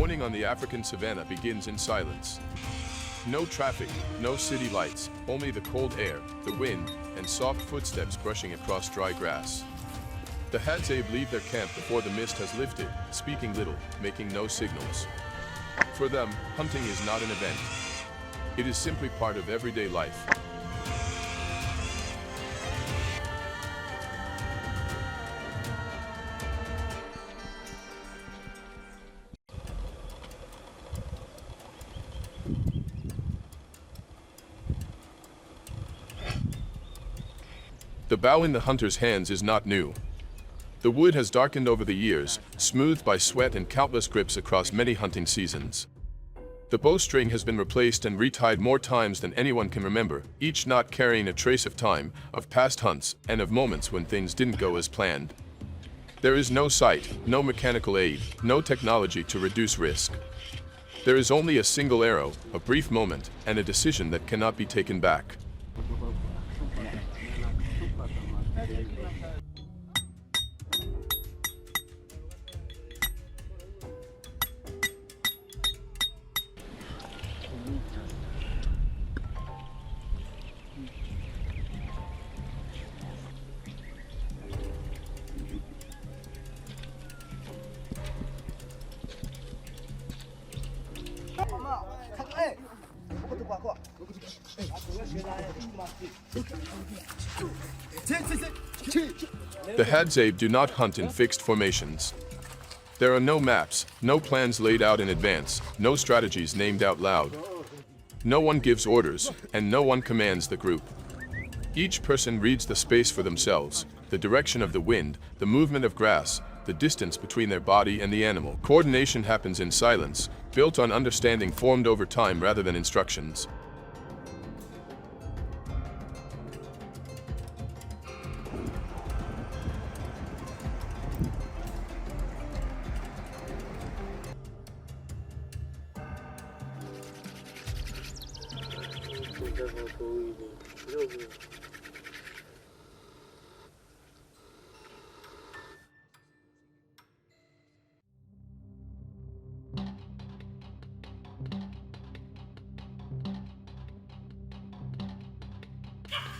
Morning on the African savannah begins in silence. No traffic, no city lights, only the cold air, the wind, and soft footsteps brushing across dry grass. The Hadzabe leave their camp before the mist has lifted, speaking little, making no signals. For them, hunting is not an event. It is simply part of everyday life. The bow in the hunter's hands is not new. The wood has darkened over the years, smoothed by sweat and countless grips across many hunting seasons. The bowstring has been replaced and retied more times than anyone can remember, each knot carrying a trace of time, of past hunts, and of moments when things didn't go as planned. There is no sight, no mechanical aid, no technology to reduce risk. There is only a single arrow, a brief moment, and a decision that cannot be taken back. The Hadzabe do not hunt in fixed formations. There are no maps, no plans laid out in advance, no strategies named out loud. No one gives orders, and no one commands the group. Each person reads the space for themselves, the direction of the wind, the movement of grass, the distance between their body and the animal. Coordination happens in silence, built on understanding formed over time rather than instructions.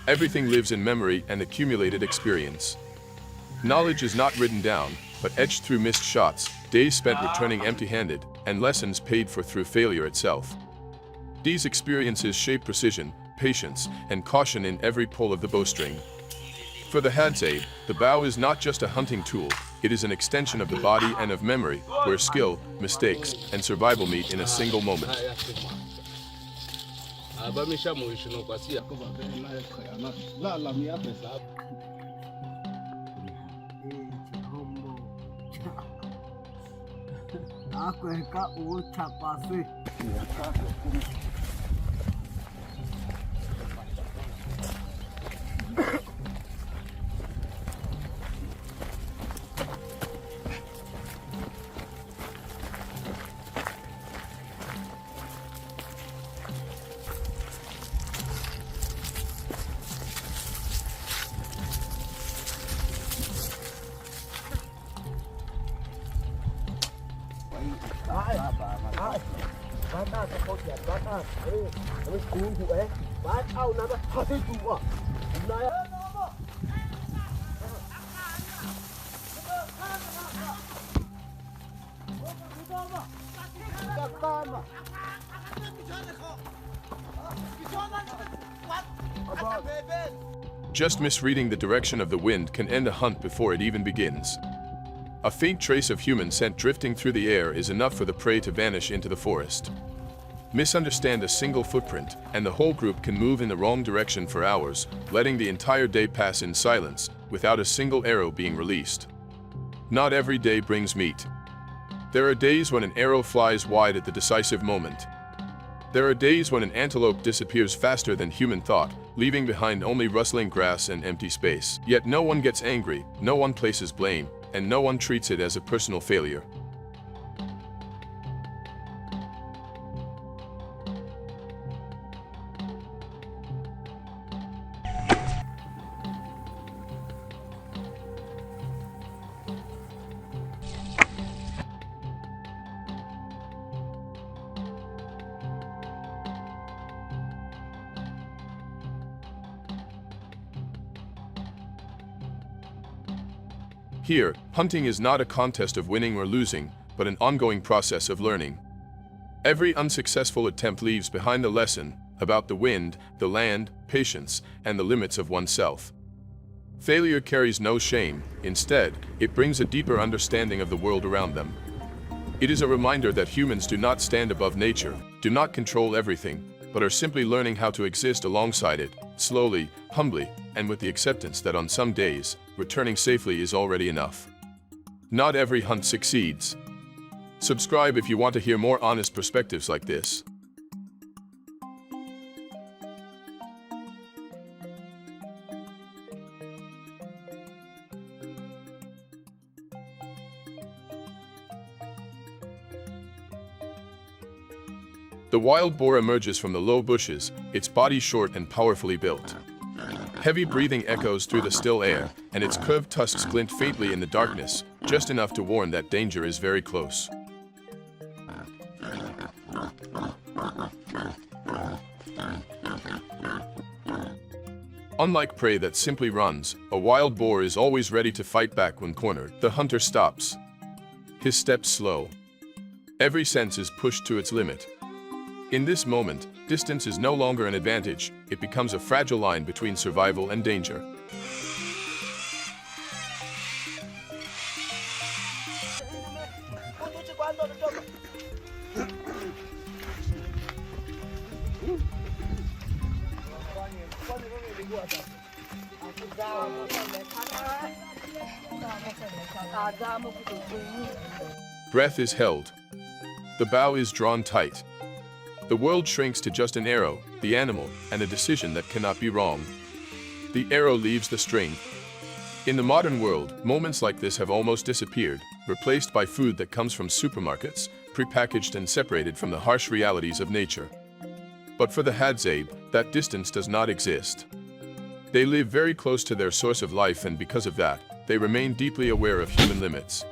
Everything lives in memory and accumulated experience. Knowledge is not written down, but etched through missed shots, days spent returning empty-handed, and lessons paid for through failure itself. These experiences shape precision, patience, and caution in every pull of the bowstring. For the Hadzabe, the bow is not just a hunting tool, it is an extension of the body and of memory, where skill, mistakes, and survival meet in a single moment. Just misreading the direction of the wind can end a hunt before it even begins. A faint trace of human scent drifting through the air is enough for the prey to vanish into the forest. Misunderstand a single footprint, and the whole group can move in the wrong direction for hours, letting the entire day pass in silence, without a single arrow being released. Not every day brings meat. There are days when an arrow flies wide at the decisive moment. There are days when an antelope disappears faster than human thought, leaving behind only rustling grass and empty space. Yet no one gets angry, no one places blame, and no one treats it as a personal failure. Here, hunting is not a contest of winning or losing, but an ongoing process of learning. Every unsuccessful attempt leaves behind a lesson about the wind, the land, patience, and the limits of oneself. Failure carries no shame. Instead, it brings a deeper understanding of the world around them. It is a reminder that humans do not stand above nature, do not control everything, but are simply learning how to exist alongside it, slowly, humbly, and with the acceptance that on some days, returning safely is already enough. Not every hunt succeeds. Subscribe if you want to hear more honest perspectives like this. The wild boar emerges from the low bushes, its body short and powerfully built. Heavy breathing echoes through the still air, and its curved tusks glint faintly in the darkness, just enough to warn that danger is very close. Unlike prey that simply runs, a wild boar is always ready to fight back when cornered. The hunter stops. His steps slow. Every sense is pushed to its limit. In this moment, distance is no longer an advantage, it becomes a fragile line between survival and danger. Breath is held. The bow is drawn tight. The world shrinks to just an arrow, the animal, and a decision that cannot be wrong. The arrow leaves the string. In the modern world, moments like this have almost disappeared, replaced by food that comes from supermarkets, prepackaged and separated from the harsh realities of nature. But for the Hadzabe, that distance does not exist. They live very close to their source of life, and because of that, they remain deeply aware of human limits.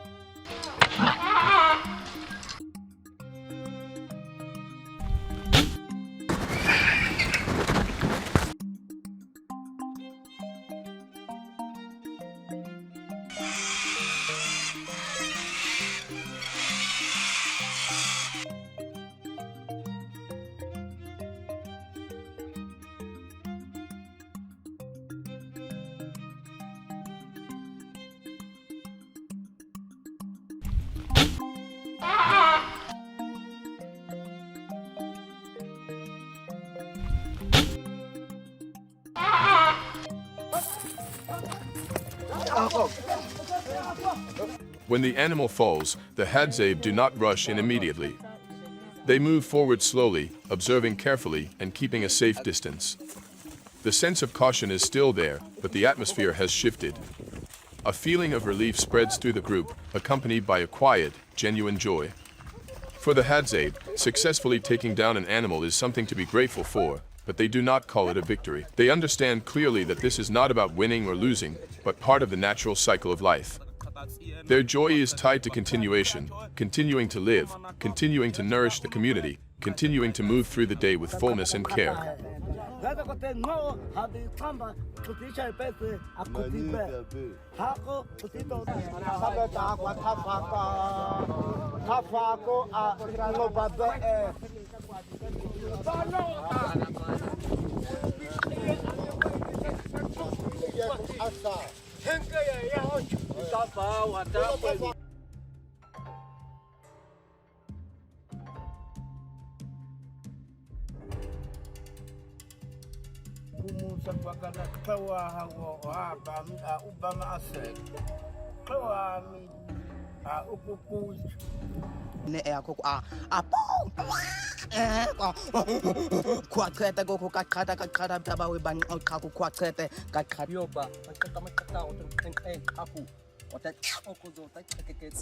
When the animal falls, the Hadzabe do not rush in immediately. They move forward slowly, observing carefully and keeping a safe distance. The sense of caution is still there, but the atmosphere has shifted. A feeling of relief spreads through the group, accompanied by a quiet, genuine joy. For the Hadzabe, successfully taking down an animal is something to be grateful for, but they do not call it a victory. They understand clearly that this is not about winning or losing, but part of the natural cycle of life. Their joy is tied to continuation, continuing to live, continuing to nourish the community, continuing to move through the day with fullness and care.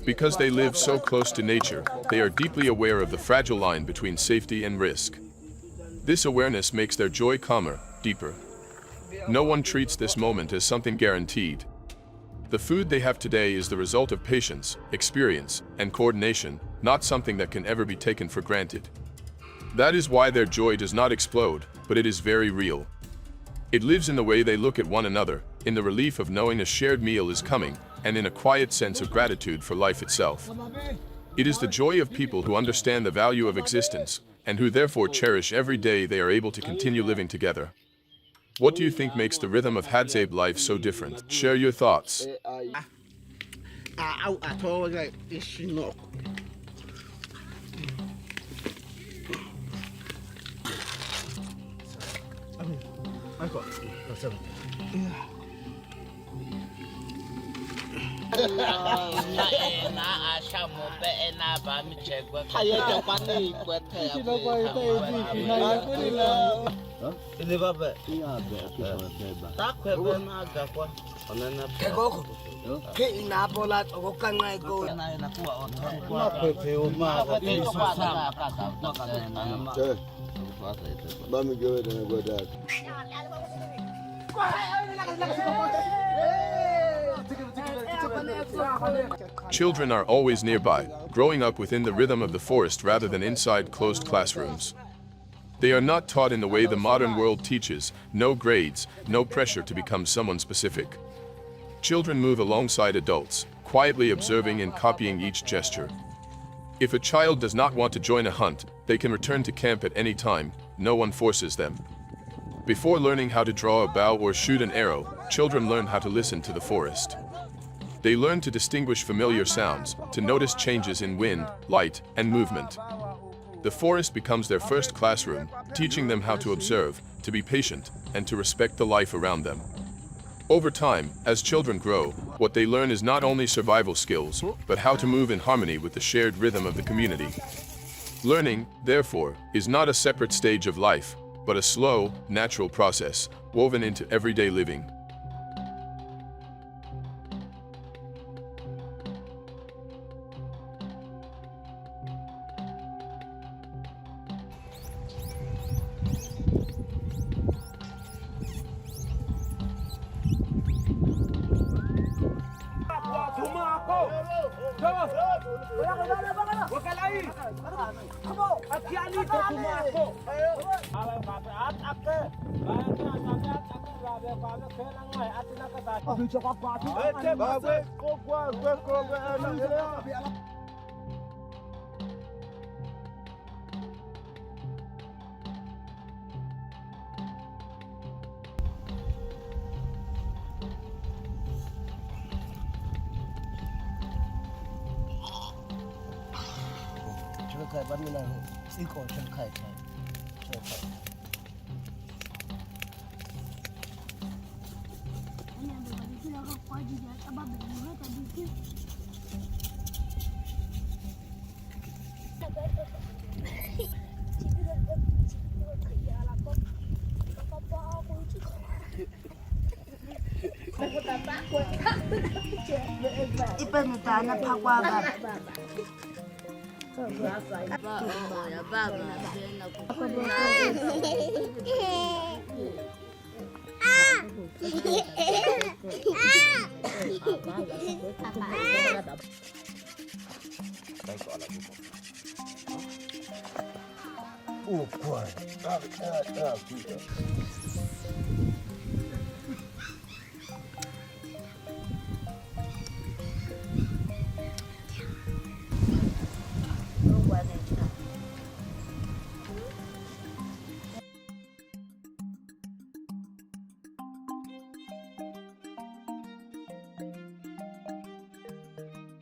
Because they live so close to nature, they are deeply aware of the fragile line between safety and risk. This awareness makes their joy calmer, deeper. No one treats this moment as something guaranteed. The food they have today is the result of patience, experience, and coordination, not something that can ever be taken for granted. That is why their joy does not explode, but it is very real. It lives in the way they look at one another, in the relief of knowing a shared meal is coming, and in a quiet sense of gratitude for life itself. It is the joy of people who understand the value of existence, and who therefore cherish every day they are able to continue living together. What do you think makes the rhythm of Hadzabe life so different? Share your thoughts. Children are always nearby, growing up within the rhythm of the forest rather than inside closed classrooms. They are not taught in the way the modern world teaches, no grades, no pressure to become someone specific. Children move alongside adults, quietly observing and copying each gesture. If a child does not want to join a hunt, they can return to camp at any time, no one forces them. Before learning how to draw a bow or shoot an arrow, children learn how to listen to the forest. They learn to distinguish familiar sounds, to notice changes in wind, light, and movement. The forest becomes their first classroom, teaching them how to observe, to be patient, and to respect the life around them. Over time, as children grow, what they learn is not only survival skills, but how to move in harmony with the shared rhythm of the community. Learning, therefore, is not a separate stage of life, but a slow, natural process, woven into everyday living.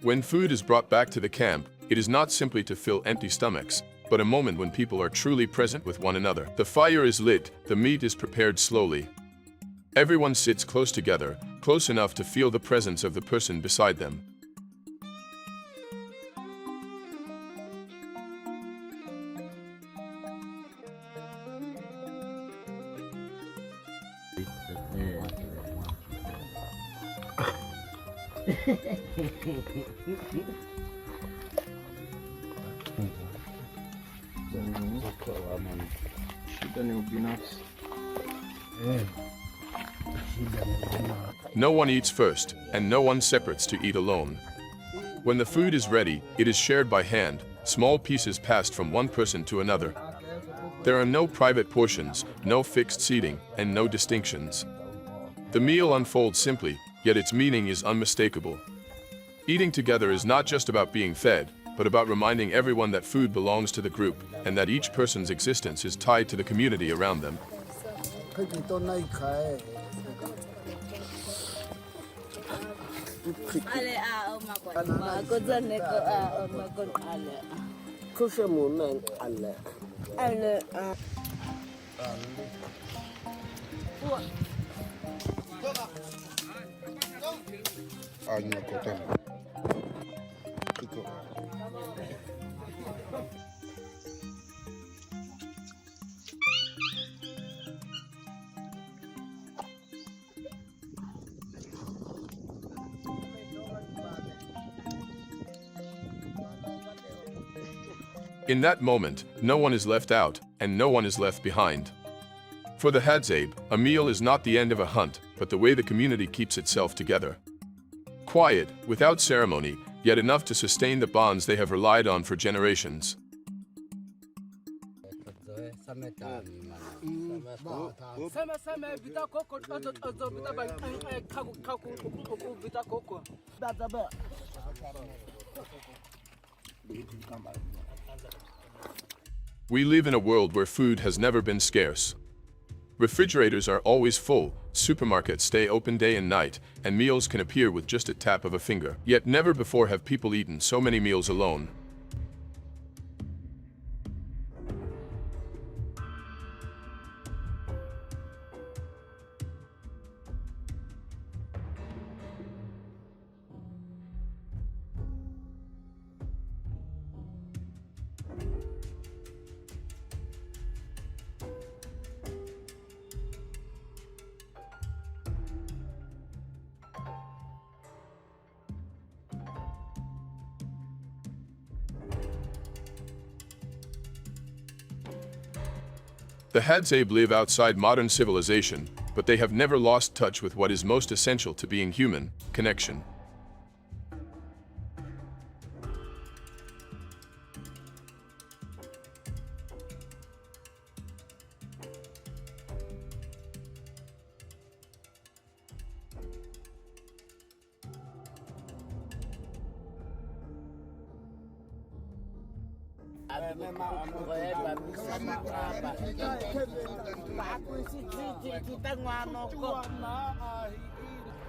When food is brought back to the camp, it is not simply to fill empty stomachs, but a moment when people are truly present with one another. The fire is lit, the meat is prepared slowly. Everyone sits close together, close enough to feel the presence of the person beside them. No one eats first, and no one separates to eat alone. When the food is ready, it is shared by hand, small pieces passed from one person to another. There are no private portions, no fixed seating, and no distinctions. The meal unfolds simply, yet its meaning is unmistakable. Eating together is not just about being fed, but about reminding everyone that food belongs to the group and that each person's existence is tied to the community around them. In that moment, no one is left out, and no one is left behind. For the Hadzabe, a meal is not the end of a hunt, but the way the community keeps itself together. Quiet, without ceremony, yet enough to sustain the bonds they have relied on for generations. We live in a world where food has never been scarce. Refrigerators are always full, supermarkets stay open day and night, and meals can appear with just a tap of a finger. Yet never before have people eaten so many meals alone. The Hadzabe live outside modern civilization, but they have never lost touch with what is most essential to being human: connection.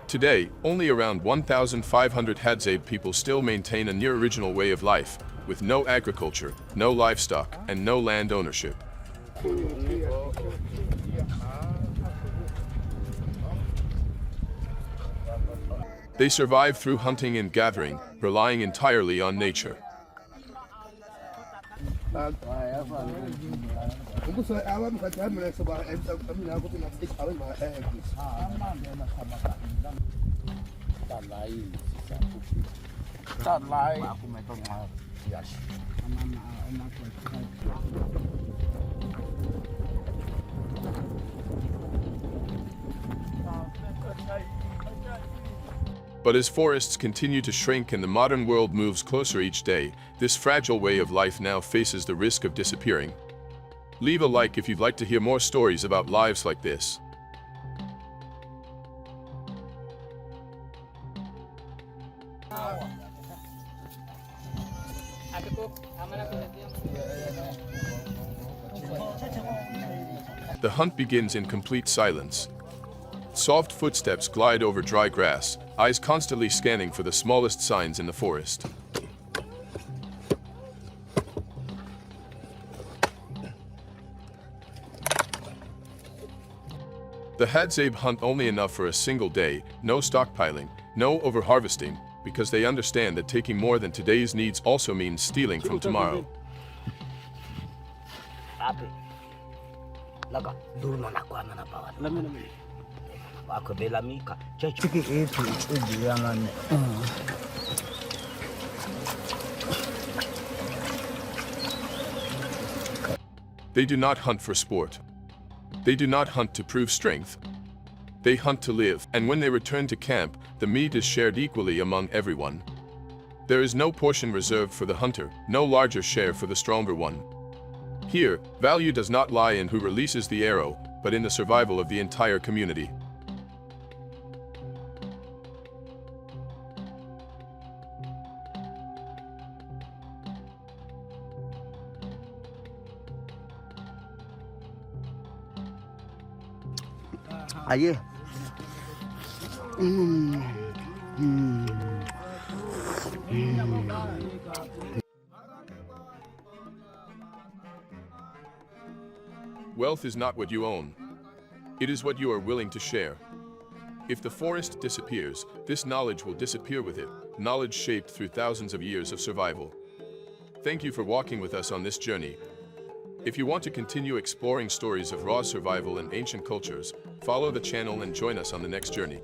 Today, only around 1,500 Hadzabe people still maintain a near-original way of life, with no agriculture, no livestock, and no land ownership. They survive through hunting and gathering, relying entirely on nature. But as forests continue to shrink and the modern world moves closer each day, this fragile way of life now faces the risk of disappearing. Leave a like if you'd like to hear more stories about lives like this. The hunt begins in complete silence. Soft footsteps glide over dry grass, eyes constantly scanning for the smallest signs in the forest. The Hadzabe hunt only enough for a single day, no stockpiling, no overharvesting, because they understand that taking more than today's needs also means stealing from tomorrow. They do not hunt for sport. They do not hunt to prove strength. They hunt to live, and when they return to camp, the meat is shared equally among everyone. There is no portion reserved for the hunter, no larger share for the stronger one. Here, value does not lie in who releases the arrow, but in the survival of the entire community. Aye. Wealth is not what you own. It is what you are willing to share. If the forest disappears, this knowledge will disappear with it, knowledge shaped through thousands of years of survival. Thank you for walking with us on this journey. If you want to continue exploring stories of raw survival and ancient cultures, follow the channel and join us on the next journey.